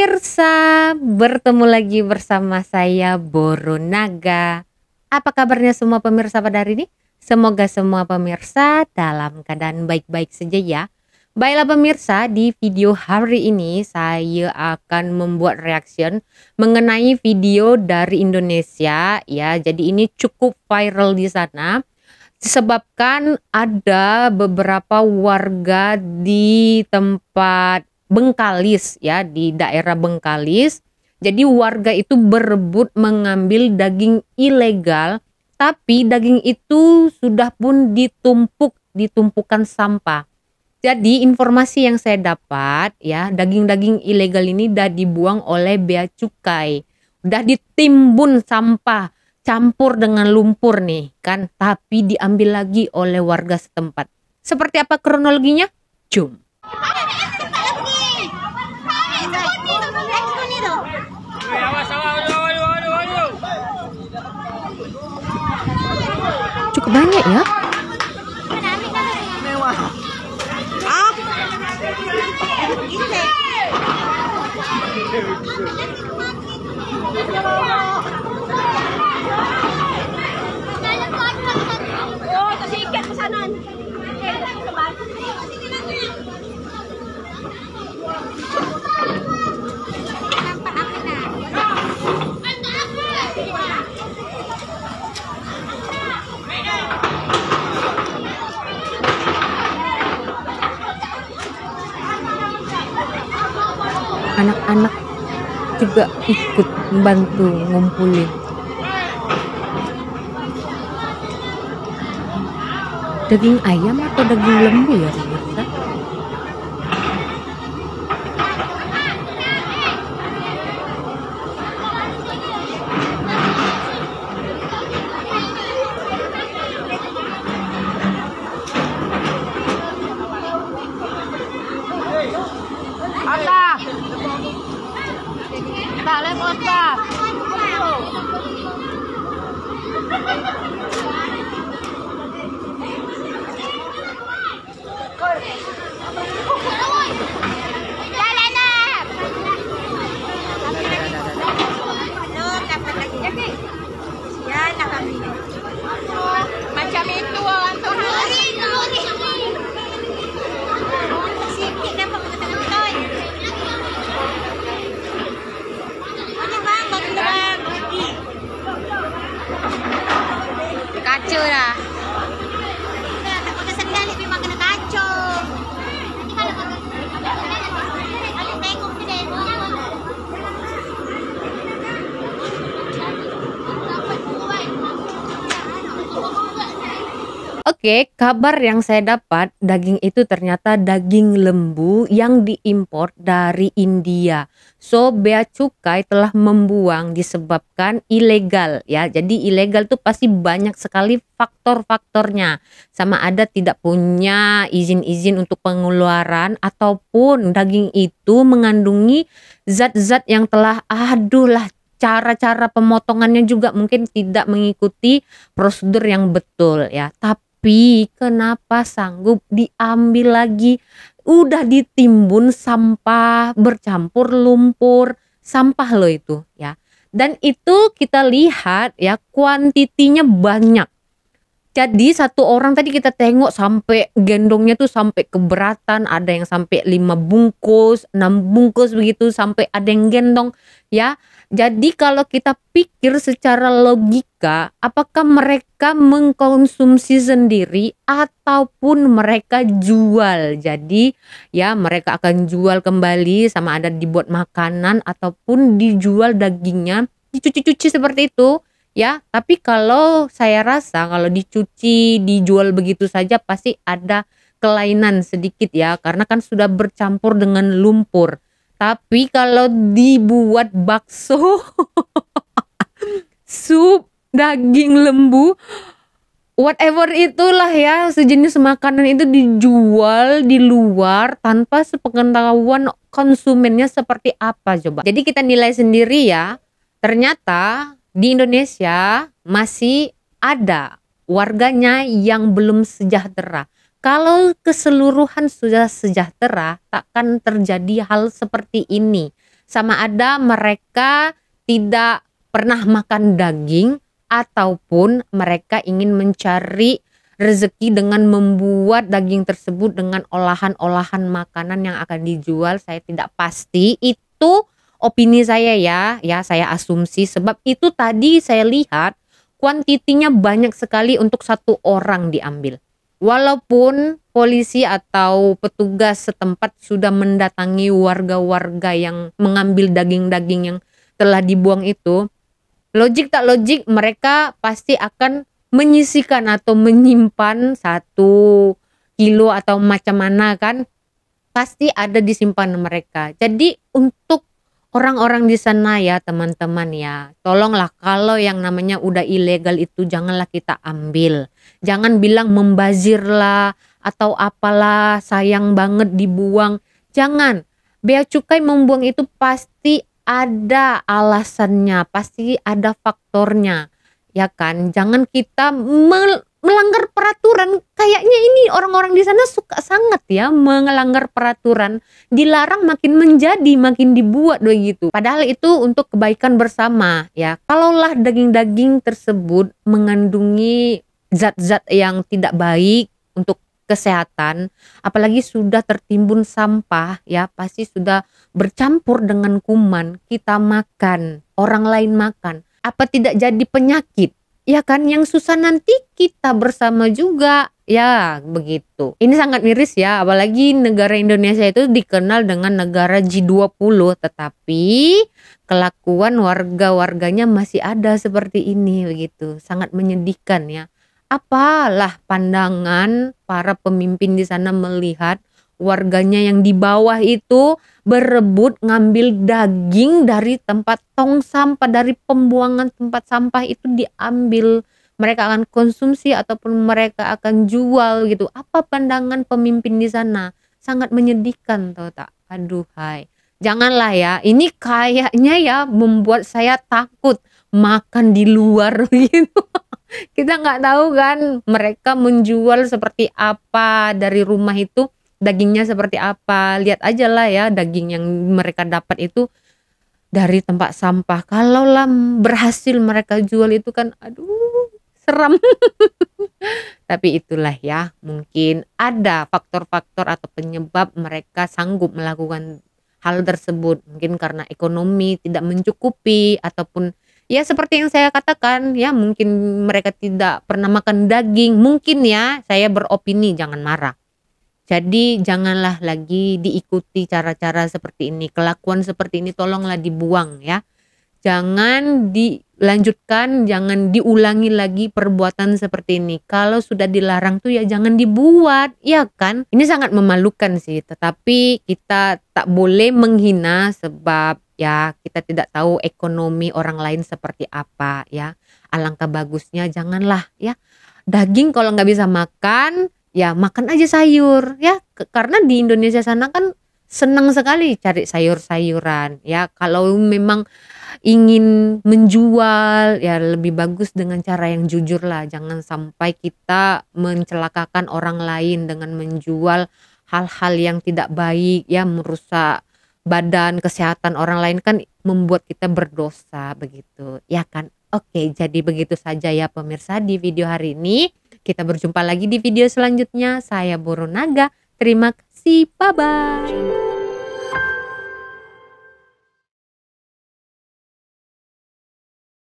pemirsa, bertemu lagi bersama saya Boronaga. Apa kabarnya semua pemirsa pada hari ini? Semoga semua pemirsa dalam keadaan baik-baik saja ya. Baiklah pemirsa, di video hari ini saya akan membuat reaction mengenai video dari Indonesia ya. Jadi ini cukup viral di sana. Disebabkan ada beberapa warga di tempat Bengkalis ya, di daerah Bengkalis. Jadi warga itu berebut mengambil daging ilegal, tapi daging itu sudah pun ditumpukan sampah. Jadi informasi yang saya dapat ya, daging-daging ilegal ini udah dibuang oleh bea cukai. Udah ditimbun sampah, campur dengan lumpur nih kan, tapi diambil lagi oleh warga setempat. Seperti apa kronologinya? Jom. Cukup banyak ya. Anak-anak juga ikut membantu ngumpulin. Daging ayam atau daging lembu ya pemirsa? Macam itu orang tu sikit dapat betul-betul. Mana bang, bagi bang. Kacau dah. Tak pakai sandal ni memang kena kacau. Nanti kalau tengok tu dia. Oke, kabar yang saya dapat, daging itu ternyata daging lembu yang diimpor dari India. So, bea cukai telah membuang disebabkan ilegal ya. Jadi ilegal tuh pasti banyak sekali faktor-faktornya. Sama ada tidak punya izin-izin untuk pengeluaran, ataupun daging itu mengandungi zat-zat yang telah cara-cara pemotongannya juga mungkin tidak mengikuti prosedur yang betul ya. Tapi kenapa sanggup diambil lagi? Udah ditimbun sampah, bercampur lumpur, sampah loh itu ya. Dan itu kita lihat ya, kuantitinya banyak. Jadi satu orang tadi kita tengok sampai gendongnya tuh sampai keberatan, ada yang sampai 5 bungkus, 6 bungkus begitu, sampai ada yang gendong ya. Jadi kalau kita pikir secara logika, apakah mereka mengkonsumsi sendiri ataupun mereka jual? Jadi ya mereka akan jual kembali, sama ada dibuat makanan ataupun dijual dagingnya, dicuci-cuci seperti itu. Ya, tapi kalau saya rasa kalau dicuci, dijual begitu saja pasti ada kelainan sedikit ya, karena kan sudah bercampur dengan lumpur. Tapi kalau dibuat bakso, sup, daging lembu, whatever itulah ya, sejenis makanan itu dijual di luar tanpa sepengetahuan konsumennya seperti apa coba. Jadi kita nilai sendiri ya, ternyata di Indonesia masih ada warganya yang belum sejahtera. Kalau keseluruhan sudah sejahtera, takkan terjadi hal seperti ini. sama ada mereka tidak pernah makan daging ataupun mereka ingin mencari rezeki dengan membuat daging tersebut dengan olahan-olahan makanan yang akan dijual. Saya tidak pasti, itu opini saya ya, saya asumsi sebab itu tadi saya lihat kuantitinya banyak sekali untuk satu orang diambil. Walaupun polisi atau petugas setempat sudah mendatangi warga-warga yang mengambil daging-daging yang telah dibuang itu, logik tak logik mereka pasti akan menyisihkan atau menyimpan 1 kilo atau macam mana kan, pasti ada di simpanan mereka. Jadi untuk orang-orang di sana ya teman-teman ya, tolonglah kalau yang namanya udah ilegal itu janganlah kita ambil. Jangan bilang membazir lah atau apalah, sayang banget dibuang. Jangan. Bea cukai membuang itu pasti ada alasannya, pasti ada faktornya. Ya kan? Jangan kita melanggar peraturan. Kayaknya ini orang-orang di sana suka sangat ya melanggar peraturan. Dilarang makin menjadi, makin dibuat begitu. Padahal itu untuk kebaikan bersama ya. Kalaulah daging-daging tersebut mengandungi zat-zat yang tidak baik untuk kesehatan, apalagi sudah tertimbun sampah ya, pasti sudah bercampur dengan kuman, kita makan, orang lain makan, apa tidak jadi penyakit? Ya kan, yang susah nanti kita bersama juga. Ya begitu. Ini sangat miris ya, apalagi negara Indonesia itu dikenal dengan negara G20, tetapi kelakuan warga-warganya masih ada seperti ini begitu. Sangat menyedihkan ya. Apalah pandangan para pemimpin di sana melihat warganya yang di bawah itu berebut ngambil daging dari tempat tong sampah, dari pembuangan tempat sampah itu diambil. Mereka akan konsumsi ataupun mereka akan jual gitu. Apa pandangan pemimpin di sana? Sangat menyedihkan tau tak? Aduhai. Janganlah ya. Ini kayaknya ya membuat saya takut makan di luar gitu. Kita nggak tahu kan mereka menjual seperti apa dari rumah itu, dagingnya seperti apa. Lihat aja lah ya daging yang mereka dapat itu dari tempat sampah. Kalaulah berhasil mereka jual itu kan aduh seram. Tapi itulah ya, mungkin ada faktor-faktor atau penyebab mereka sanggup melakukan hal tersebut. Mungkin karena ekonomi tidak mencukupi ataupun ya seperti yang saya katakan ya, mungkin mereka tidak pernah makan daging. Mungkin ya, saya beropini, jangan marah. Jadi janganlah lagi diikuti cara-cara seperti ini. Kelakuan seperti ini tolonglah dibuang ya. Jangan dilanjutkan, jangan diulangi lagi perbuatan seperti ini. Kalau sudah dilarang tuh ya jangan dibuat, ya kan? Ini sangat memalukan sih, tetapi kita tak boleh menghina sebab ya kita tidak tahu ekonomi orang lain seperti apa ya. Alangkah bagusnya janganlah ya. Daging kalau nggak bisa makan, ya makan aja sayur ya. Karena di Indonesia sana kan senang sekali cari sayur-sayuran ya. Kalau memang ingin menjual ya lebih bagus dengan cara yang jujur lah. Jangan sampai kita mencelakakan orang lain dengan menjual hal-hal yang tidak baik ya, merusak badan, kesehatan orang lain kan membuat kita berdosa begitu ya kan. Oke, jadi begitu saja ya pemirsa di video hari ini. Kita berjumpa lagi di video selanjutnya. Saya Boro Naga. Terima kasih. Bye bye.